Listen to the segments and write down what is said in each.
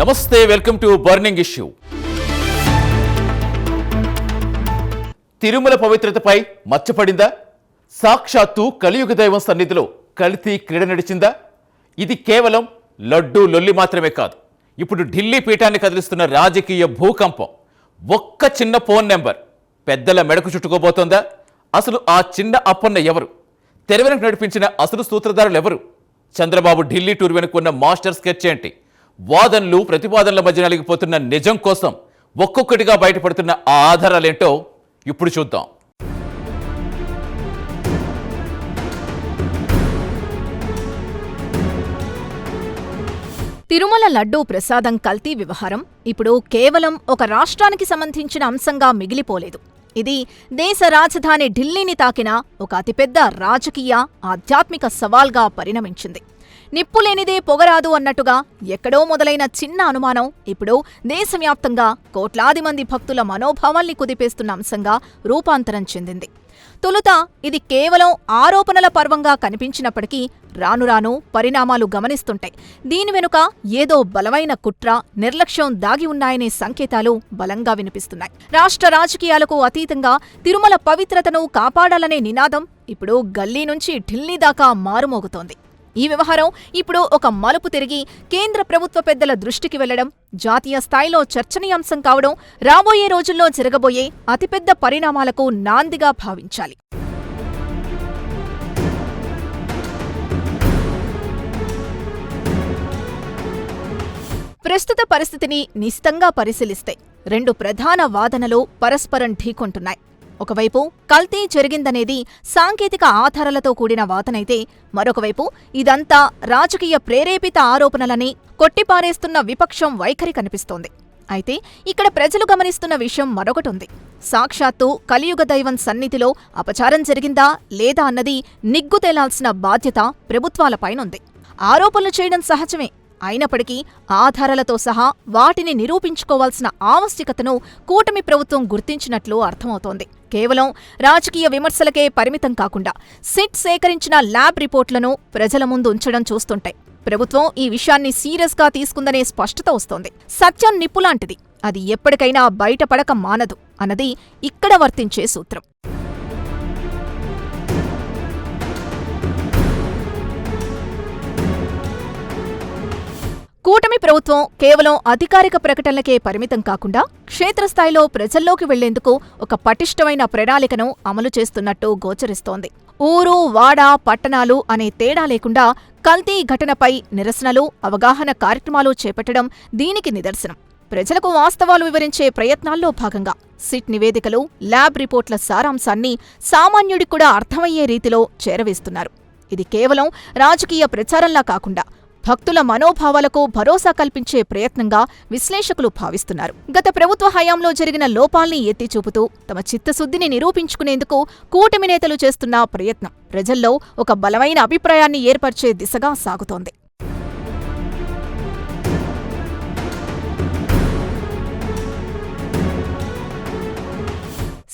నమస్తే, welcome to burning issue. Tirumala పవిత్రతపై మచ్చపడిందా? సాక్షాత్తు కలియుగ దైవం సన్నిధిలో కల్తీ క్రీడ నడిచిందా? ఇది కేవలం లడ్డూ లొల్లి మాత్రమే కాదు. ఇప్పుడు ఢిల్లీ పీఠాన్ని కదిలిస్తున్న రాజకీయ భూకంపం. ఒక్క చిన్న ఫోన్ నెంబర్ పెద్దల మెడకు చుట్టుకోబోతోందా? అసలు ఆ చిన్న అప్పన్న ఎవరు? తెర వెనుక నడిపించిన అసలు సూత్రధారులు ఎవరు? చంద్రబాబు ఢిల్లీ టూర్ వెనుకున్న మాస్టర్ స్కెచ్ ఏంటి? వాదనలు ప్రతివాదనల మధ్య నలిగిపోతున్న నిజం కోసం ఒక్కొక్కటిగా బయటపడుతున్న ఆ ఆధారాలేంటో ఇప్పుడు చూద్దాం. తిరుమల లడ్డూ ప్రసాదం కల్తీ వ్యవహారం ఇప్పుడు కేవలం ఒక రాష్ట్రానికి సంబంధించిన అంశంగా మిగిలిపోలేదు. ఇది దేశ రాజధాని ఢిల్లీని తాకిన ఒక అతిపెద్ద రాజకీయ, ఆధ్యాత్మిక సవాల్గా పరిణమించింది. నిప్పులేనిదే పొగరాదు అన్నట్టుగా ఎక్కడో మొదలైన చిన్న అనుమానం ఇప్పుడు దేశవ్యాప్తంగా కోట్లాది మంది భక్తుల మనోభావాల్ని కుదిపేస్తున్న అంశంగా రూపాంతరం చెందింది. తొలుత ఇది కేవలం ఆరోపణల పర్వంగా కనిపించినప్పటికీ రాను రాను పరిణామాలు గమనిస్తుంటాయి. దీని వెనుక ఏదో బలమైన కుట్ర, నిర్లక్ష్యం దాగి ఉన్నాయనే సంకేతాలు బలంగా వినిపిస్తున్నాయి. రాష్ట్ర రాజకీయాలకు అతీతంగా తిరుమల పవిత్రతను కాపాడాలనే నినాదం ఇప్పుడు గల్లీ నుంచి ఢిల్లీ దాకా మారుమోగుతోంది. ఈ వ్యవహారం ఇప్పుడు ఒక మలుపు తిరిగి కేంద్ర ప్రభుత్వ పెద్దల దృష్టికి వెళ్లడం, జాతీయ స్థాయిలో చర్చనీయాంశం కావడం రాబోయే రోజుల్లో జరగబోయే అతిపెద్ద పరిణామాలకు నాందిగా భావించాలి. ప్రస్తుత పరిస్థితిని నిశితంగా పరిశీలిస్తే రెండు ప్రధాన వాదనలు పరస్పరం ఢీకొంటున్నాయి. ఒకవైపు కల్తీ జరిగిందనేది సాంకేతిక ఆధారాలతో కూడిన వాదనైతే, మరొకవైపు ఇదంతా రాజకీయ ప్రేరేపిత ఆరోపణలని కొట్టిపారేస్తున్న విపక్షం వైఖరి కనిపిస్తోంది. అయితే ఇక్కడ ప్రజలు గమనిస్తున్న విషయం మరొకటుంది. సాక్షాత్తు కలియుగ దైవం సన్నిధిలో అపచారం జరిగిందా లేదా అన్నది నిగ్గు తేలాల్సిన బాధ్యత ప్రభుత్వాలపైనుంది. ఆరోపణలు చేయడం సహజమే. అయినప్పటికీ ఆధారాలతో సహా వాటిని నిరూపించుకోవాల్సిన ఆవశ్యకతను కూటమి ప్రభుత్వం గుర్తించినట్లు అర్థమవుతోంది. కేవలం రాజకీయ విమర్శలకే పరిమితం కాకుండా సిట్ సేకరించిన ల్యాబ్ రిపోర్ట్లను ప్రజల ముందు ఉంచడం చూస్తుంటే ప్రభుత్వం ఈ విషయాన్ని సీరియస్గా తీసుకుందనే స్పష్టత వస్తోంది. సత్యం నిప్పులాంటిది, అది ఎప్పటికైనా బయటపడక మానదు అన్నది ఇక్కడ వర్తించే సూత్రం. కూటమి ప్రభుత్వం కేవలం అధికారిక ప్రకటనలకే పరిమితం కాకుండా క్షేత్రస్థాయిలో ప్రజల్లోకి వెళ్లేందుకు ఒక పటిష్టమైన ప్రణాళికను అమలు చేస్తున్నట్టు గోచరిస్తోంది. ఊరు, వాడ, పట్టణాలు అనే తేడా లేకుండా కల్తీ ఘటనపై నిరసనలు, అవగాహన కార్యక్రమాలు చేపట్టడం దీనికి నిదర్శనం. ప్రజలకు వాస్తవాలు వివరించే ప్రయత్నాల్లో భాగంగా సిట్ నివేదికలు, ల్యాబ్ రిపోర్ట్ల సారాంశాన్ని సామాన్యుడికి కూడా అర్థమయ్యే రీతిలో చేరవేస్తున్నారు. ఇది కేవలం రాజకీయ ప్రచారంలా కాకుండా భక్తుల మనోభావాలకు భరోసా కల్పించే ప్రయత్నంగా విశ్లేషకులు భావిస్తున్నారు. గత ప్రభుత్వ హయాంలో జరిగిన లోపాల్ని ఎత్తిచూపుతూ తమ చిత్తశుద్ధిని నిరూపించుకునేందుకు కూటమి నేతలు చేస్తున్న ప్రయత్నం ప్రజల్లో ఒక బలమైన అభిప్రాయాన్ని ఏర్పర్చే దిశగా సాగుతోంది.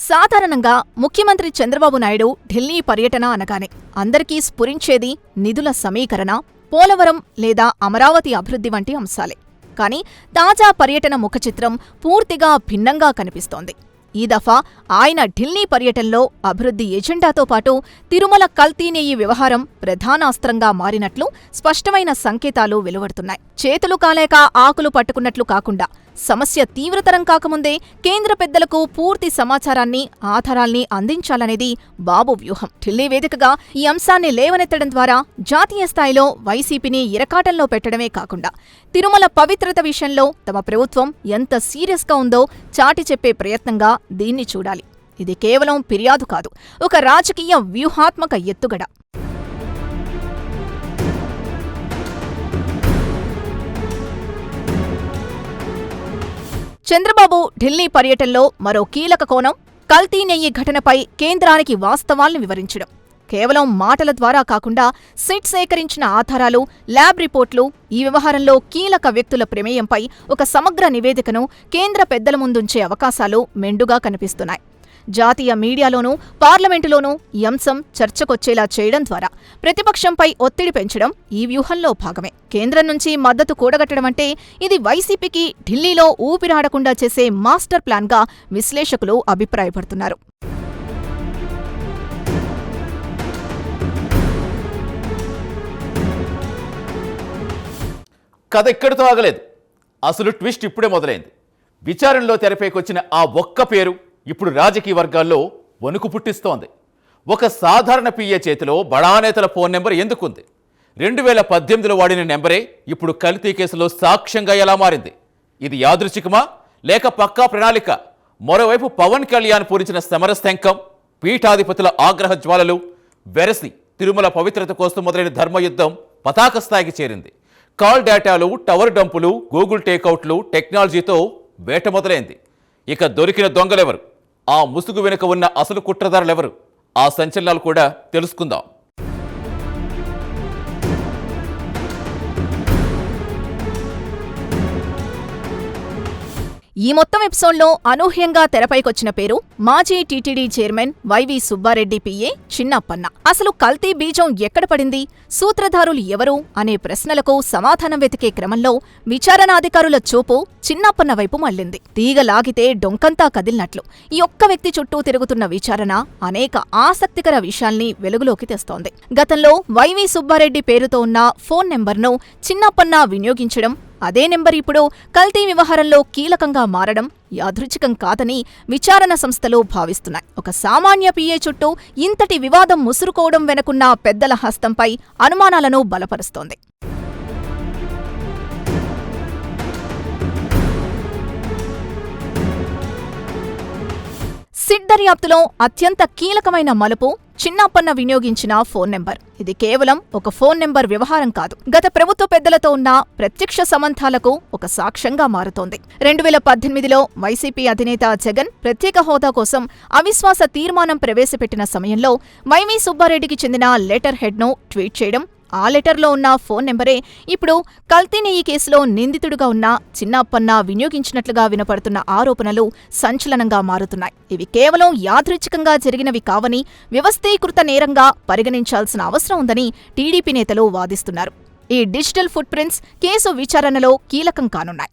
సాధారణంగా ముఖ్యమంత్రి చంద్రబాబు నాయుడు ఢిల్లీ పర్యటన అనగానే అందరికీ స్ఫురించేది నిధుల సమీకరణ, పోలవరం లేదా అమరావతి అభివృద్ధి వంటి అంశాలే. కానీ తాజా పర్యటన ముఖచిత్రం పూర్తిగా భిన్నంగా కనిపిస్తోంది. ఈ దఫా ఆయన ఢిల్లీ పర్యటనలో అభివృద్ధి ఎజెండాతో పాటు తిరుమల కల్తీ నెయ్యి వ్యవహారం ప్రధానాస్త్రంగా మారినట్లు స్పష్టమైన సంకేతాలు వెలువడుతున్నాయి. చేతులు కాలేక ఆకులు పట్టుకున్నట్లు కాకుండా సమస్య తీవ్రతరం కాకముందే కేంద్ర పెద్దలకు పూర్తి సమాచారాన్ని, ఆధారాల్ని అందించాలనేది బాబు వ్యూహం. ఢిల్లీ వేదికగా ఈ అంశాన్ని లేవనెత్తడం ద్వారా జాతీయ స్థాయిలో వైసీపీని ఇరకాటంలో పెట్టడమే కాకుండా తిరుమల పవిత్రత విషయంలో తమ ప్రభుత్వం ఎంత సీరియస్గా ఉందో చాటి చెప్పే ప్రయత్నంగా దీన్ని చూడాలి. ఇది కేవలం ఫిర్యాదు కాదు, ఒక రాజకీయ వ్యూహాత్మక ఎత్తుగడ. చంద్రబాబు ఢిల్లీ పర్యటనలో మరో కీలక కోణం కల్తీ నెయ్యి ఘటనపై కేంద్రానికి వాస్తవాల్ని వివరించడం. కేవలం మాటల ద్వారా కాకుండా సిట్ సేకరించిన ఆధారాలు, ల్యాబ్ రిపోర్ట్లు, ఈ వ్యవహారంలో కీలక వ్యక్తుల ప్రమేయంపై ఒక సమగ్ర నివేదికను కేంద్ర పెద్దల ముందుంచే అవకాశాలు మెండుగా కనిపిస్తున్నాయి. జాతీయ మీడియాలోనూ పార్లమెంటులోనూ ఈ అంశం చర్చకొచ్చేలా చేయడం ద్వారా ప్రతిపక్షంపై ఒత్తిడి పెంచడం ఈ వ్యూహంలో భాగమే. కేంద్రం నుంచి మద్దతు కూడగట్టడమంటే ఇది వైసీపీకి ఢిల్లీలో ఊపిరాడకుండా చేసే మాస్టర్ ప్లాన్గా విశ్లేషకులు అభిప్రాయపడుతున్నారు. కథ ఇక్కడితో ఆగలేదు. అసలు ట్విస్ట్ ఇప్పుడే మొదలైంది. విచారణలో తెరపైకొచ్చిన ఆ ఒక్క పేరు ఇప్పుడు రాజకీయ వర్గాల్లో వణుకు పుట్టిస్తోంది. ఒక సాధారణ పిఏ చేతిలో బడానేతల ఫోన్ నెంబర్ ఎందుకుంది? 2018లో వాడిన నెంబరే ఇప్పుడు కల్తీ కేసులో సాక్ష్యంగా ఎలా మారింది? ఇది యాదృచ్ఛికమా లేక పక్కా ప్రణాళిక? మరోవైపు పవన్ కళ్యాణ్ పూరించిన సమరశంఖం, పీఠాధిపతుల ఆగ్రహ జ్వాలలు వెరసి తిరుమల పవిత్రత కోసం మొదలైన ధర్మయుద్ధం పతాక స్థాయికి చేరింది. కాల్ డేటాలు, టవర్ డంపులు, గూగుల్ టేకౌట్లు, టెక్నాలజీతో వేట మొదలైంది. ఇక దొరికిన దొంగలెవరు? ఆ ముసుగు వెనుక ఉన్న అసలు కుట్రదారులెవరు? ఆ సంచలనాలు కూడా తెలుసుకుందాం. ఈ మొత్తం ఎపిసోడ్లో అనూహ్యంగా తెరపైకొచ్చిన పేరు మాజీ TTD chairman YV Subbareddy PA Chinnappanna. అసలు కల్తీ బీజం ఎక్కడ పడింది, సూత్రధారులు ఎవరు అనే ప్రశ్నలకు సమాధానం వెతికే క్రమంలో విచారణాధికారుల చూపు చిన్నప్పన్న వైపు మళ్లింది. తీగ లాగితే డొంకంతా కదిలినట్లు ఈ ఒక్క వ్యక్తి చుట్టూ తిరుగుతున్న విచారణ అనేక ఆసక్తికర విషయాల్ని వెలుగులోకి తెస్తోంది. గతంలో వైవి సుబ్బారెడ్డి పేరుతో ఉన్న ఫోన్ నెంబర్ను చిన్నప్పన్న వినియోగించడం, అదే నెంబర్ ఇప్పుడు కల్తీ వ్యవహారంలో కీలకంగా మారడం యాదృచ్ఛికం కాదని విచారణ సంస్థలు భావిస్తున్నాయి. ఒక సామాన్య పిఏ చుట్టూ ఇంతటి వివాదం ముసురుకోవడం వెనుకున్న పెద్దల హస్తంపై అనుమానాలను బలపరుస్తోంది. సిట్ దర్యాప్తులో అత్యంత కీలకమైన మలుపు చిన్నప్పన్న వినియోగించిన ఫోన్ నెంబర్. ఇది కేవలం ఒక ఫోన్ నెంబర్ వ్యవహారం కాదు, గత ప్రభుత్వ పెద్దలతో ఉన్న ప్రత్యక్ష సంబంధాలకు ఒక సాక్ష్యంగా మారుతోంది. 2018లో వైసీపీ అధినేత జగన్ ప్రత్యేక హోదా కోసం అవిశ్వాస తీర్మానం ప్రవేశపెట్టిన సమయంలో వైవి సుబ్బారెడ్డికి చెందిన లెటర్ హెడ్ను ట్వీట్ చేయడం, ఆ లెటర్లో ఉన్న ఫోన్ నెంబరే ఇప్పుడు కల్తీ నెయ్యి కేసులో నిందితుడిగా ఉన్న చిన్నప్పన్న వినియోగించినట్లుగా వినపడుతున్న ఆరోపణలు సంచలనంగా మారుతున్నాయి. ఇవి కేవలం యాదృచ్ఛికంగా జరిగినవి కావని, వ్యవస్థీకృత నేరంగా పరిగణించాల్సిన అవసరం ఉందని టీడీపీ నేతలు వాదిస్తున్నారు. ఈ డిజిటల్ ఫుట్ ప్రింట్స్ కేసు విచారణలో కీలకం కానున్నాయి.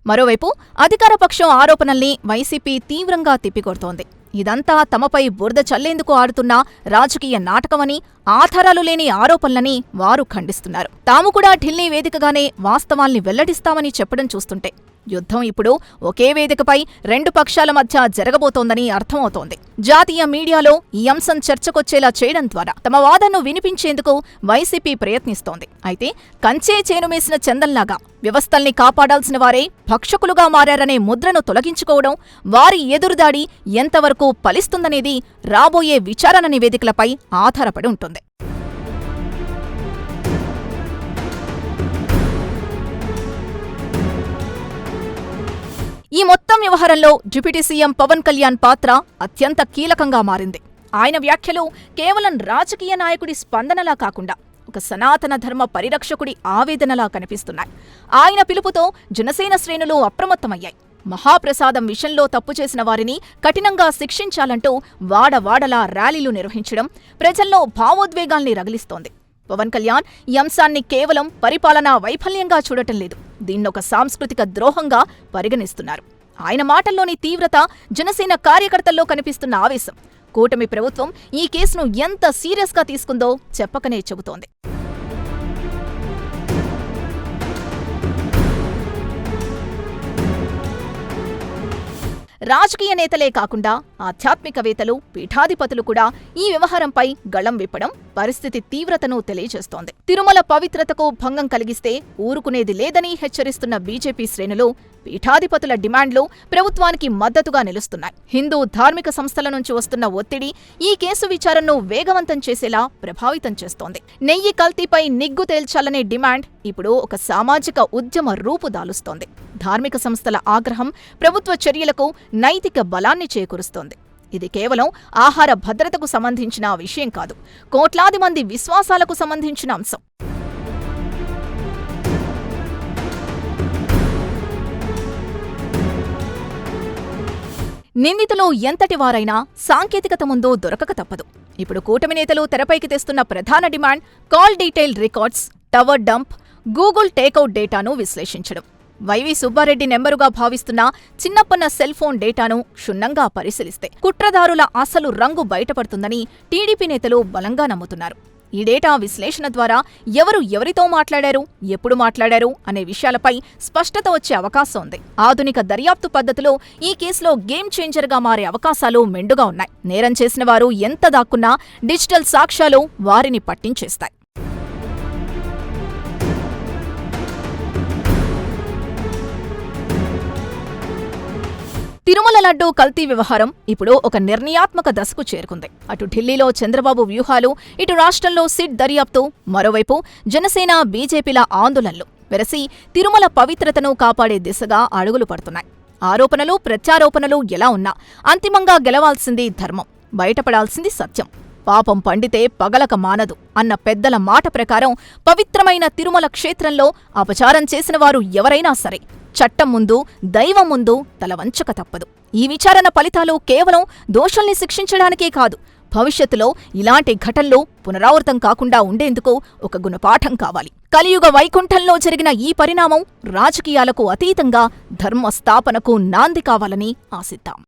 మరోవైపు అధికారపక్షం ఆరోపణల్ని వైసీపీ తీవ్రంగా తిప్పికొడుతోంది. ఇదంతా తమపై బురద చల్లేందుకు ఆడుతున్న రాజకీయ నాటకమని, ఆధారాలు లేని ఆరోపణలని వారు ఖండిస్తున్నారు. తాము కూడా ఢిల్లీ వేదికగానే వాస్తవాల్ని వెల్లడిస్తామని చెప్పడం చూస్తుంటే యుద్ధం ఇప్పుడు ఒకే వేదికపై రెండు పక్షాల మధ్య జరగబోతోందని అర్థమవుతోంది. జాతీయ మీడియాలో ఈ అంశం చర్చకొచ్చేలా చేయడం ద్వారా తమ వాదనను వినిపించేందుకు వైసీపీ ప్రయత్నిస్తోంది. అయితే కంచే చేనుమేసిన చందంలాగా వ్యవస్థల్ని కాపాడాల్సిన వారే భక్షకులుగా మారారనే ముద్రను తొలగించుకోవడం, వారి ఎదురుదాడి ఎంతవరకు ఫలిస్తుందనేది రాబోయే విచారణ నివేదికలపై ఆధారపడి ఉంటుంది. ఈ మొత్తం వ్యవహారంలో డిప్యూటీ సీఎం పవన్ కళ్యాణ్ పాత్ర అత్యంత కీలకంగా మారింది. ఆయన వ్యాఖ్యలు కేవలం రాజకీయ నాయకుడి స్పందనలా కాకుండా ఒక సనాతన ధర్మ పరిరక్షకుడి ఆవేదనలా కనిపిస్తున్నాయి. ఆయన పిలుపుతో జనసేన శ్రేణులు అప్రమత్తమయ్యాయి. మహాప్రసాదం విషయంలో తప్పు చేసిన వారిని కఠినంగా శిక్షించాలంటూ వాడవాడలా ర్యాలీలు నిర్వహించడం ప్రజల్లో భావోద్వేగాల్ని రగిలిస్తోంది. పవన్ కళ్యాణ్ ఈ అంశాన్ని కేవలం పరిపాలనా వైఫల్యంగా చూడటం లేదు, దీన్నొక సాంస్కృతిక ద్రోహంగా పరిగణిస్తున్నారు. ఆయన మాటల్లోని తీవ్రత, జనసేన కార్యకర్తల్లో కనిపిస్తున్న ఆవేశం కూటమి ప్రభుత్వం ఈ కేసును ఎంత సీరియస్గా తీసుకుందో చెప్పకనే చెబుతోంది. రాజకీయ నేతలే కాకుండా ఆధ్యాత్మికవేత్తలు, పీఠాధిపతులు కూడా ఈ వ్యవహారంపై గళం విప్పడం పరిస్థితి తీవ్రతను తెలియజేస్తోంది. తిరుమల పవిత్రతకు భంగం కలిగిస్తే ఊరుకునేది లేదని హెచ్చరిస్తున్న బీజేపీ శ్రేణులు పీఠాధిపతుల డిమాండ్లు ప్రభుత్వానికి మద్దతుగా నిలుస్తున్నాయి. హిందూ ధార్మిక సంస్థల నుంచి వస్తున్న ఒత్తిడి ఈ కేసు విచారణను వేగవంతం చేసేలా ప్రభావితం చేస్తోంది. నెయ్యి కల్తీపై నిగ్గు తేల్చాలనే డిమాండ్ ఇప్పుడు ఒక సామాజిక ఉద్యమ రూపు దాలుస్తోంది. ధార్మిక సంస్థల ఆగ్రహం ప్రభుత్వ చర్యలకు నైతిక బలాన్ని చేకూరుస్తోంది. ఇది కేవలం ఆహార భద్రతకు సంబంధించిన విషయం కాదు, కోట్లాది మంది విశ్వాసాలకు సంబంధించిన అంశం. నిందితులు ఎంతటి వారైనా సాంకేతికత ముందు దొరకక తప్పదు. ఇప్పుడు కూటమి నేతలు తెరపైకి తెస్తున్న ప్రధాన demand call detail records, tower dump, Google takeout డేటాను విశ్లేషించడం. వైవి సుబ్బారెడ్డి నెంబరుగా భావిస్తున్న చిన్నప్పన్న సెల్ ఫోన్ డేటాను క్షుణ్ణంగా పరిశీలిస్తే కుట్రదారుల అసలు రంగు బయటపడుతుందని టీడీపీ నేతలు బలంగా నమ్ముతున్నారు. ఈ డేటా విశ్లేషణ ద్వారా ఎవరు ఎవరితో మాట్లాడారు, ఎప్పుడు మాట్లాడారు అనే విషయాలపై స్పష్టత వచ్చే అవకాశం ఉంది. ఆధునిక దర్యాప్తు పద్ధతులు ఈ కేసులో గేమ్ చేంజర్గా మారే అవకాశాలు మెండుగా ఉన్నాయి. నేరం చేసిన వారు ఎంత దాక్కున్నా డిజిటల్ సాక్ష్యాలు వారిని పట్టించేస్తాయి. తిరుమల లడ్డూ కల్తీ వ్యవహారం ఇప్పుడు ఒక నిర్ణయాత్మక దశకు చేరుకుంది. అటు ఢిల్లీలో చంద్రబాబు వ్యూహాలు, ఇటు రాష్ట్రంలో సిట్ దర్యాప్తు, మరోవైపు జనసేన, బీజేపీల ఆందోళనలు వెరసి తిరుమల పవిత్రతను కాపాడే దిశగా అడుగులు పడుతున్నాయి. ఆరోపణలు, ప్రత్యారోపణలు ఎలా ఉన్నా అంతిమంగా గెలవాల్సింది ధర్మం, బయటపడాల్సింది సత్యం. పాపం పండితే పగలక మానదు అన్న పెద్దల మాట ప్రకారం పవిత్రమైన తిరుమల క్షేత్రంలో అపచారం చేసిన వారు ఎవరైనా సరే చట్టం ముందు, దైవం ముందు తలవంచక తప్పదు. ఈ విచారణ ఫలితాలు కేవలం దోషుల్ని శిక్షించడానికే కాదు, భవిష్యత్తులో ఇలాంటి ఘటనలు పునరావృతం కాకుండా ఉండేందుకు ఒక గుణపాఠం కావాలి. కలియుగ వైకుంఠంలో జరిగిన ఈ పరిణామం రాజకీయాలకు అతీతంగా ధర్మ స్థాపనకు నాంది కావాలని ఆశిద్దాం.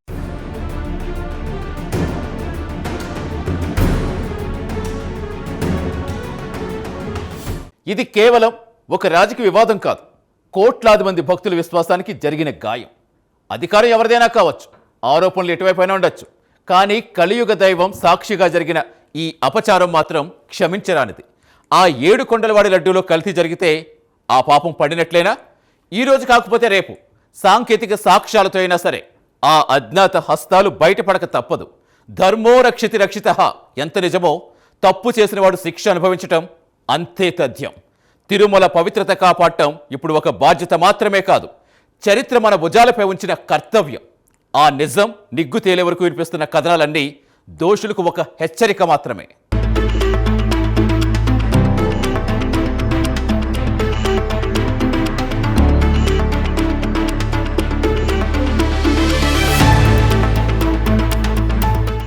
ఇది కేవలం ఒక రాజకీయ వివాదం కాదు, కోట్లాది మంది భక్తుల విశ్వాసానికి జరిగిన గాయం. అధికారం ఎవరిదైనా కావచ్చు, ఆరోపణలు ఎటువైపైనా ఉండొచ్చు, కానీ కలియుగ దైవం సాక్షిగా జరిగిన ఈ అపచారం మాత్రం క్షమించరానిది. ఆ 7 కొండలవాడి లడ్డూలో కల్తీ జరిగితే ఆ పాపం పడినట్లేనా? ఈరోజు కాకపోతే రేపు సాంకేతిక సాక్ష్యాలతో అయినా సరే ఆ అజ్ఞాత హస్తాలు బయటపడక తప్పదు. ధర్మో రక్షితి రక్షితః ఎంత నిజమో, తప్పు చేసిన వాడు శిక్ష అనుభవించటం అంతే తథ్యం. తిరుమల పవిత్రత కాపాడటం ఇప్పుడు ఒక బాధ్యత మాత్రమే కాదు, చరిత్ర మన భుజాలపై ఉంచిన కర్తవ్యం. ఆ నిజం నిగ్గు తేలే వరకు వినిపిస్తున్న కథనాలన్నీ దోషులకు ఒక హెచ్చరిక మాత్రమే.